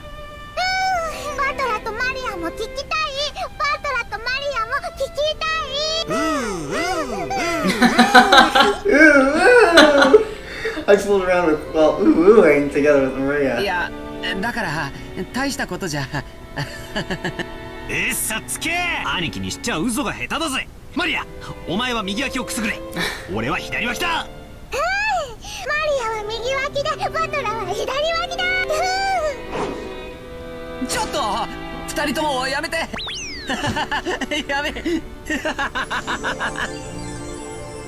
バトラとマリアも聞きたい。バトラとマリアも聞きたい。I fooled around with, well, ooh-ooing together with Maria. いや、だから大したことじゃ。さつけ。兄貴にしちゃ嘘が下手だぜ。マリア、お前は右脇をくすぐれ。俺は左脇だ。マリアは右脇だ。バトラは左脇だ。ちょっと二人ともやめて。やめ。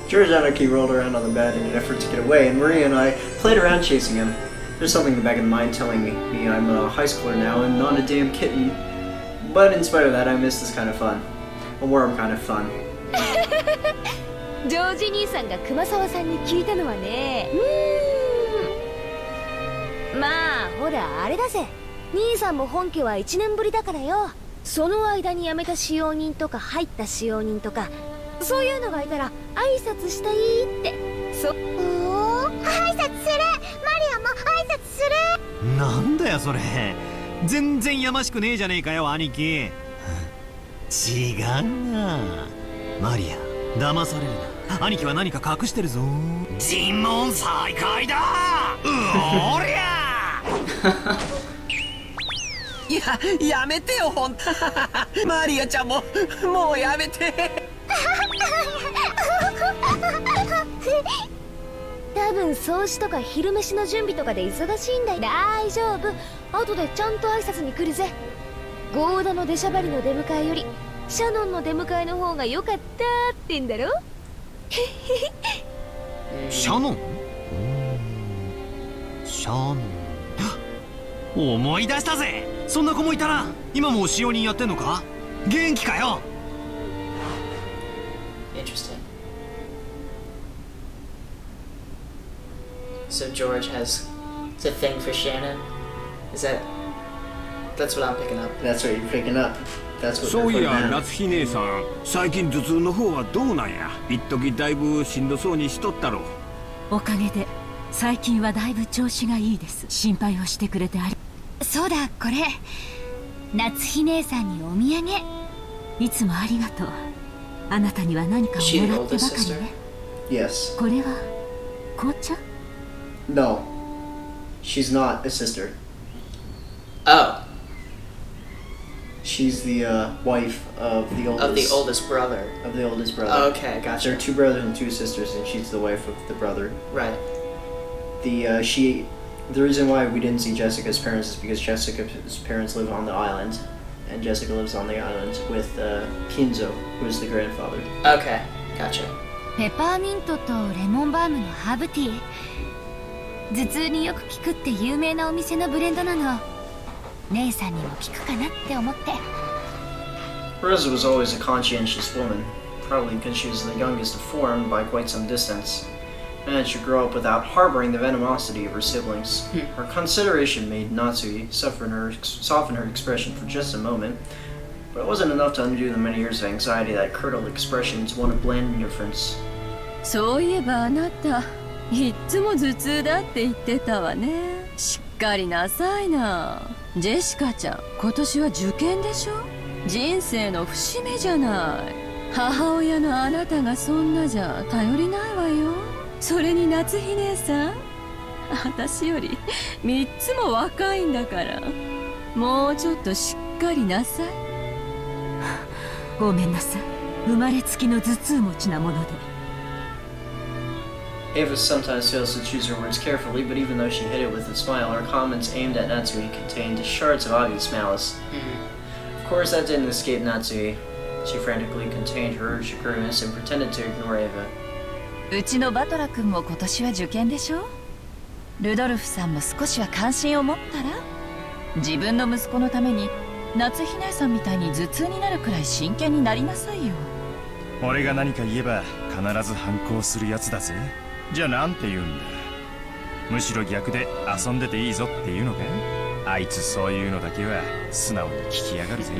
Georgianiki rolled around on the bed in an effort to get away, and Maria and I played around chasing him. There's something in the back of my mind telling me I'm a high schooler now and not a damn kitten. But in spite of that, I miss this kind of fun. A warm kind of fun. ジョージ兄さんが熊沢さんに聞いたのはね。まあほらあれだぜ。兄さんも本家は1年ぶりだからよ。その間に辞めた使用人とか入った使用人とかそういうのがいたら挨拶したいって。おー、挨拶する。マリアも挨拶する。なんだよそれ。全然やましくねえじゃねえかよ兄貴。違うな。マリア、騙されるな。兄貴は何か隠してるぞ。尋問再開だ。おりゃ。いや、やめてよ、ほんと。マリアちゃんも、もうやめて。多分掃除とか昼飯の準備とかで忙しいんだよ。大丈夫、後でちゃんと挨拶に来るぜ。ゴーダの出しゃばりの出迎えよりシャノンの出迎えの方が良かったって言うんだろ。シャノン？シャノン。思い出したぜ。そんな子もいたな。今も使用人やってんのか？元気かよ。Interesting. So George has a thing for Shannon? That's what I'm picking up. That's what you're picking up. That's what そうい they're や putting down. 夏日姉さん、最近頭痛の方はどうなんや。一時だいぶしんどそうにしとったろ。おかげで最近はだいぶ調子がいいです。心配をしてくれてあり。そうだ、これ夏日姉さんにお土産。いつもありがとう。あなたには何かをもらってばかりね。 Yes. これは紅茶？ No. She's not a sister. Oh, She's the wife of the oldest. of the oldest brother. Of the oldest brother. Okay, There gotcha. are two brothers and two sisters, and she's the wife of the brother. Right. The reason why we didn't see Jessica's parents is because Jessica's parents live on the island, and Jessica lives on the island with Kinzo, who is the grandfather. Okay, gotcha. ペパーミントとレモンバームのハーブティー。頭痛によく効くって有名なお店のブレンドなの。姉さんにも効くかなって思って。 Rosa was always a conscientious woman, probably because she was the youngest of four and by quite some distance. Managed to grow up without harboring the venomosity of her siblings. Her consideration made Natsui soften her expression for just a moment, but it wasn't enough to undo the many years of anxiety that curdled expression into one of bland indifference. そういえばあなたいっつも頭痛だって言ってたわね。しっかりなさいな。ジェシカちゃん、今年は受験でしょ。人生の節目じゃない。母親のあなたがそんなじゃ頼りないわよ。それに夏日姉さん、私より3つも若いんだから、もうちょっとしっかりなさい。ごめんなさい、生まれつきの頭痛持ちなもので。Ava sometimes fails to choose her words carefully, but even though she hit it with a smile, her comments aimed at Natsui contained shards of obvious malice. Of course, that didn't escape Natsui. She frantically contained her urge to grimace and pretended to ignore Ava. うちのバトラ君も今年は受験でしょ。ルドルフさんも少しは関心を持ったら。自分の息子のために夏日姉さんみたいに頭痛になるくらい真剣になりなさいよ。俺が何か言えば必ず反抗するやつだぜ。じゃあなんて言うんだ。むしろ逆で遊んでていいぞっていうのか。あいつそういうのだけは素直に聞きやがるぜ。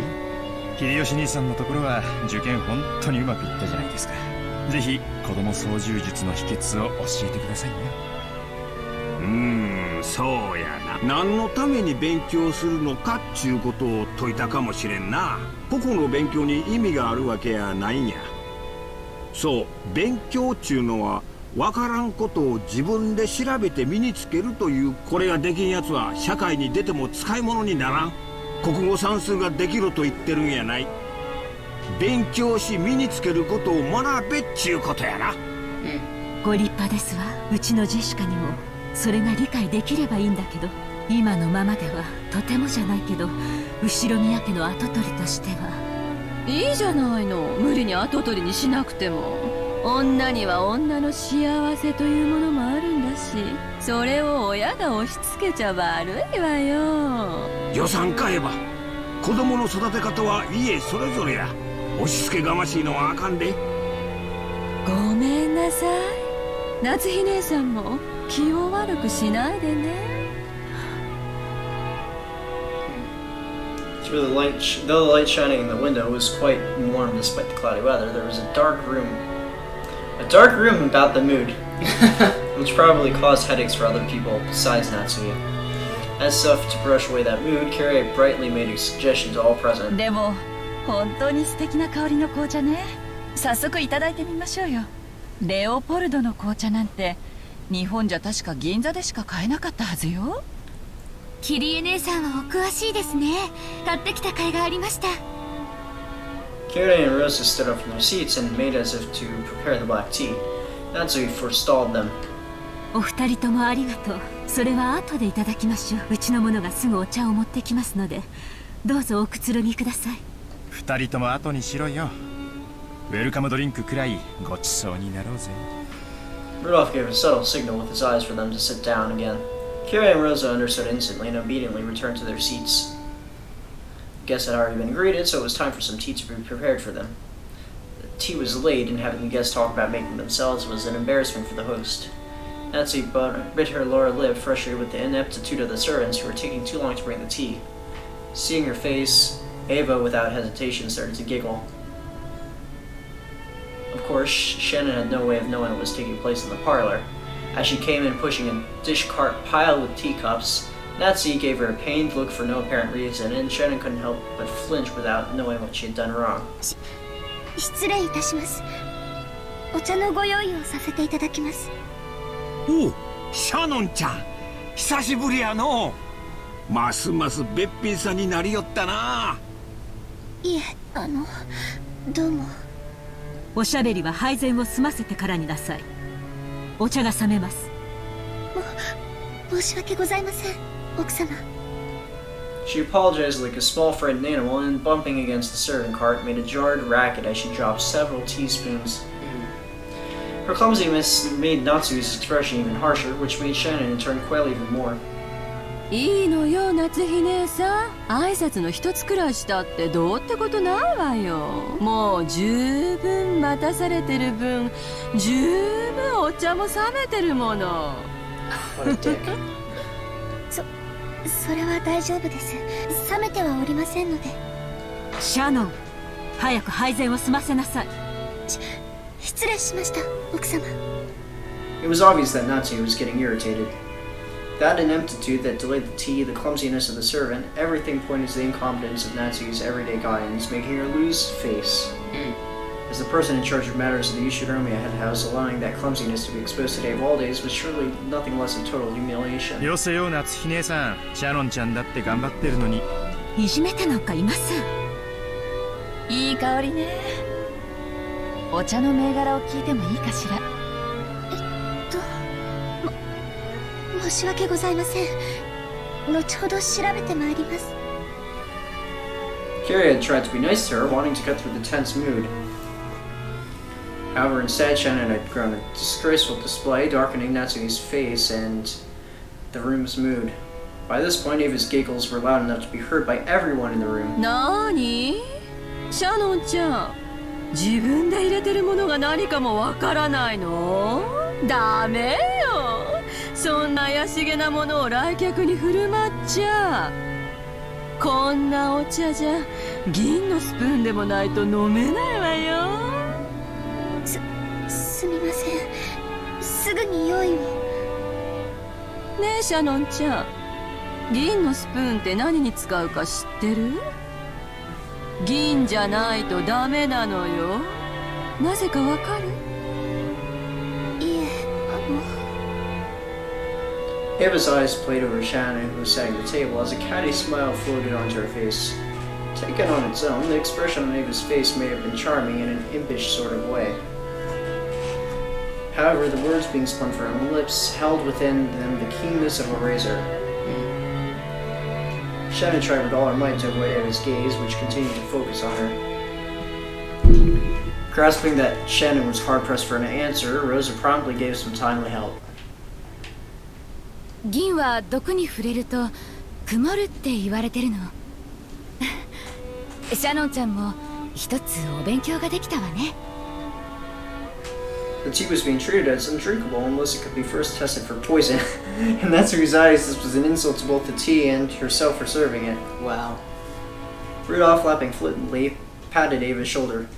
秀吉兄さんのところは受験本当にうまくいったじゃないですか。ぜひ子供操縦術の秘訣を教えてくださいよ。そうやな。何のために勉強するのかっちゅうことを説いたかもしれんな。個々の勉強に意味があるわけやないんや。そう、勉強っちゅうのは分からんことを自分で調べて身につけるという。これができんやつは社会に出ても使い物にならん。国語算数ができろと言ってるんやない。勉強し身につけることを学べっちゅうことやな。ご立派ですわ。うちのジェシカにもそれが理解できればいいんだけど、今のままではとてもじゃないけど後宮家の跡取りとしては。いいじゃないの、無理に跡取りにしなくても。女には女の幸せというものもあるんだし、それを親が押し付けちゃ悪いわよ。予算買えば子供の育て方は家それぞれや。押し付けがましいのはあかんで。ごめんなさい。夏日姉さんも気を悪くしないでね。Though the light shining in the window was quite warm despite the cloudy weather, there was a dark room about the mood, which probably caused headaches for other people besides Natsuki. As if to brush away that mood, Carrie brightly made a suggestion to all present. でも本当に素敵な香りの紅茶ね。早速いただいてみましょうよ。レオポルドの紅茶なんて日本じゃ確か銀座でしか買えなかったはずよ。キリエ姉さんはお詳しいですね。買ってきた甲斐がありました。Kyrie and Rosa stood up from their seats and made as if to prepare the black tea. Natsui forestalled them. お二人ともありがとう。それは後でいただきましょう。うちの者がすぐお茶を持ってきますので、どうぞおくつろぎください。二人とも後にしろよ。ウェルカムドリンクくらいごちそうになろうぜ。Rudolph gave a subtle signal with his eyes for them to sit down again. Kyrie and Rosa understood instantly and obediently returned to their seats. The guests had already been greeted, so it was time for some tea to be prepared for them. The tea was late, and having the guests talk about making themselves was an embarrassment for the host. Nancy bit her lower lip, frustrated with the ineptitude of the servants who were taking too long to bring the tea. Seeing her face, Ava, without hesitation, started to giggle. Of course, Shannon had no way of knowing what was taking place in the parlor. As she came in pushing a dish cart piled with teacups, Nancy gave her a pained look for no apparent reason, and Shannon couldn't help but flinch without knowing what she had done wrong. 失礼いたします。お茶のご用意をさせていただきます。おう、シャノンちゃん、久しぶりやの。ますますべっぴんさんになりよったな。いえ、どうも。おしゃべりは配膳を済ませてからになさい。お茶が冷めます。申し訳ございません、奥様。She apologized like a small frightened animal and, bumping against the serving cart, made a jarred racket as she dropped several teaspoons. Her clumsiness made Natsui's expression even harsher, which made Shannon in turn quail even more. いいのよ、夏日姉さん。挨拶の一つくらいしたってどうってことないわよ。もう十分待たされてる分、十分お茶も冷めてるもの。それは大丈夫です。冷めてはおりませんので。シャノン、早く配膳を済ませなさい。失礼しました、奥様。It was obvious that Natsui was getting irritated. That ineptitude that delayed the tea, the clumsiness of the servant, everything pointed to the incompetence of Natsui's everyday guidance, making her lose face. As the person in charge of matters of the Yushiromiya head house, allowing that clumsiness to be exposed today of all days was surely nothing less than total humiliation. よせよ、夏日姉さん。シャノンちゃんだって頑張ってるのに。いじめてなんかいません。いい香りね。お茶の銘柄を聞いてもいいかしら。申し訳ございません。後ほど調べてまいります。Kyrie had tried to be nice to her, wanting to cut through the tense mood. However, instead, Shannon had grown a disgraceful display, darkening Natsui's face and the room's mood. By this point, Ava's giggles were loud enough to be heard by everyone in the room. なーに？シャノンちゃん、自分で入れてるものが何かもわからないの？ダメよ。そんな怪しげなものを来客に振る舞っちゃ。こんなお茶じゃ銀のスプーンでもないと飲めないわよ。すみません。すぐに用意を。ねえシャノンちゃん、銀のスプーンって何に使うか知ってる？銀じゃないとダメなのよ。なぜかわかる？いえ、Ava's eyes played over Shannon, who was sitting at the table, as a catty smile floated onto her face. Taken on its own, the expression on Ava's face may have been charming in an impish sort of way. However, the words being spun from her lips held within them the keenness of a razor. Shannon tried with all her might to avoid Ava's gaze, which continued to focus on her. Grasping that Shannon was hard-pressed for an answer, Rosa promptly gave some timely help. 銀は毒に触れると曇るって言われてるの。シャノンちゃんも一つお勉強ができたわね。The tea was being treated as undrinkable unless it could be first tested for poison. In Natsui's eyes, this was an insult to both the tea and herself for serving it. Wow. Rudolph, laughing flippantly, patted Ava's shoulder.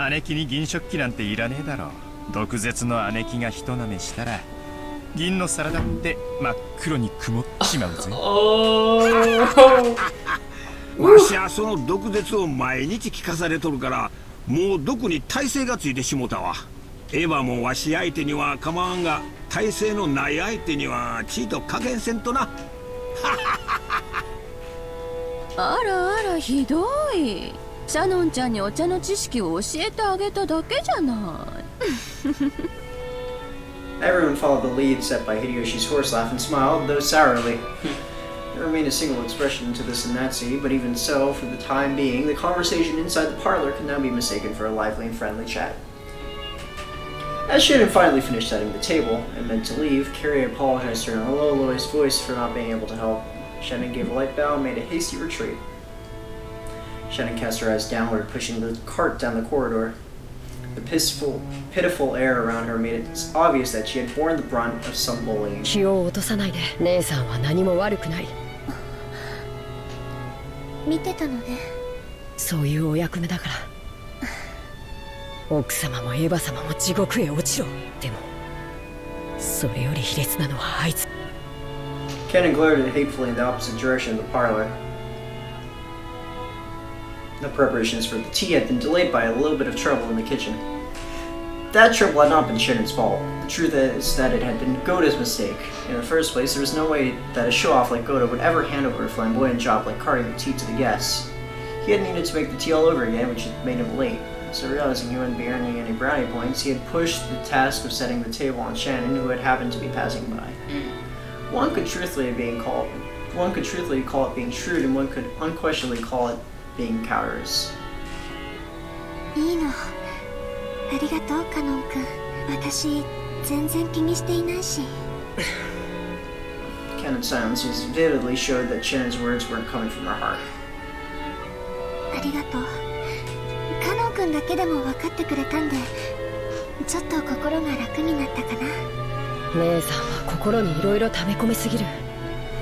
姉貴に銀食器なんていらねえだろ。毒舌の姉貴が一舐めしたら銀の皿だって真っ黒に曇っちまうぜ。わしはその毒舌を毎日聞かされとるから、もう毒に耐性がついてしもたわ。エヴァもわし相手には構わんが、体勢のない相手にはちいと加減せんとな。あらあら、ひどい。シャノンちゃんにお茶の知識を教えてあげただけじゃない。Everyone followed the lead set by Hideyoshi's horse laugh and smiled, though sourly. There remained a single expression to this Natsu, but even so, for the time being, the conversation inside the parlor could now be mistaken for a lively and friendly chat. As Shannon finally finished setting the table and meant to leave, Carrie apologized to her in a low, voice for not being able to help. Shannon gave a light bow and made a hasty retreat. Shannon cast her eyes downward, pushing the cart down the corridor. The pitiful air around her made it obvious that she had borne the brunt of some bullying. 気を落とさないで。姉さんは何も悪くない。見てたのね。そういうお役目だから。奥様もエヴァ様も地獄へ落ちろ。でもそれより卑劣なのはあいつ。Cannon glared hatefully in the opposite direction of the parlor. The preparations for the tea had been delayed by a little bit of trouble in the kitchen. That trouble had not been Shannon's fault. The truth is that it had been Goda's mistake. In the first place, there was no way that a show-off like Goda would ever hand over a flamboyant job like carting the tea to the guests. He had needed to make the tea all over again, which had made him late. So realizing he wouldn't be earning any brownie points, he had pushed the task of setting the table on Shannon, who had happened to be passing by. One could truthfully call it being shrewd, and one could unquestionably call it being cowardice. いいの。ありがとう、カノン君。私、全然気にしていないし。Cannon's silence vividly showed that Shannon's words weren't coming from her heart. ありがとう。カノン君だけでも分かってくれたんで、ちょっと心が楽になったかな。姉さんは心にいろいろ溜め込みすぎる。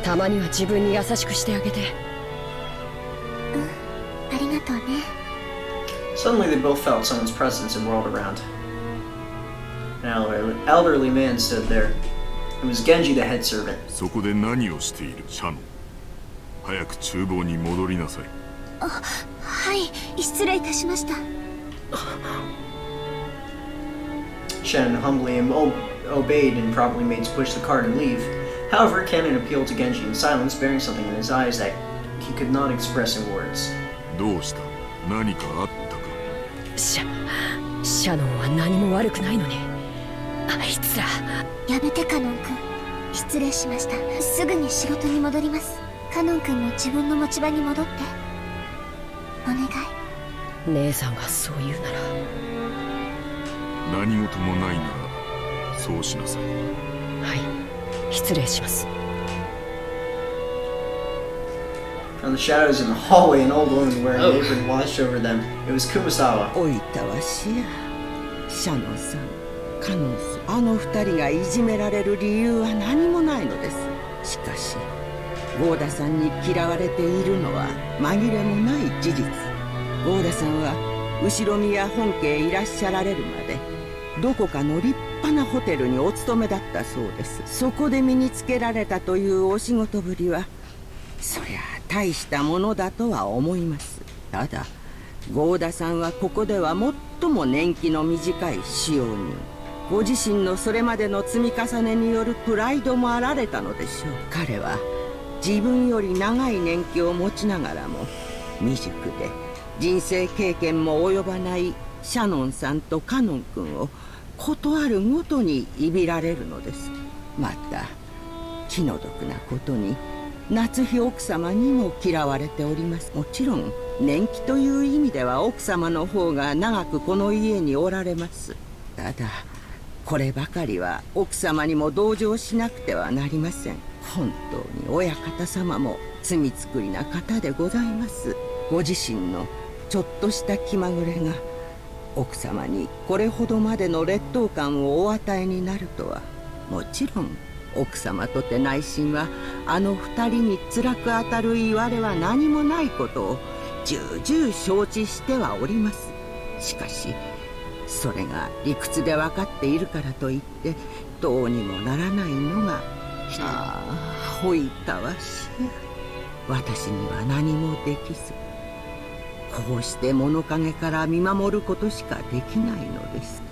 たまには自分に優しくしてあげて。ありがとうね。Suddenly they both felt someone's presence and whirled around. An elderly man stood there. It was Genji, the head servant. そこで何をしているシャノン。早く厨房に戻りなさい。はい、失礼いたしました。Shannon humbly obeyed and promptly made to push the cart and leave. However, Cannon appealed to Genji in silence, bearing something in his eyes that he could not express in words. どうした？何かあったか？シャノンは何も悪くないのに。あいつら。やめて、カノン君。失礼しました。すぐに仕事に戻ります。カノン君も自分の持ち場に戻って。お願い。姉さんがそう言うなら。何事もないならそうしなさい。はい、失礼します。From the shadows in the hallway, an old woman wearing an apron watched over them. It was Kumasawa. おいたわしや。シャノンさん、カノンさん、あの二人がいじめられる理由は何もないのです。しかし、ゴーダさんに嫌われているのは紛れもない事実。ゴーダさんは後ろ宮本家へいらっしゃられるまで、どこかの立派なホテルにお勤めだったそうです。そこで身につけられたというお仕事ぶりは、そりゃ大したものだとは思います。ただゴーダさんはここでは最も年季の短い使用人。ご自身のそれまでの積み重ねによるプライドもあられたのでしょう。彼は自分より長い年季を持ちながらも未熟で人生経験も及ばないシャノンさんとカノン君をことあるごとにいびられるのです。また気の毒なことに夏日奥様にも嫌われております。もちろん年季という意味では奥様の方が長くこの家におられます。ただこればかりは奥様にも同情しなくてはなりません。本当に親方様も罪作りな方でございます。ご自身のちょっとした気まぐれが奥様にこれほどまでの劣等感をお与えになるとは。もちろん奥様とて内心はあの二人に辛く当たる言われは何もないことを重々承知してはおります。しかしそれが理屈で分かっているからといってどうにもならないのが、ああほいたわしや。私には何もできずこうして物陰から見守ることしかできないのです。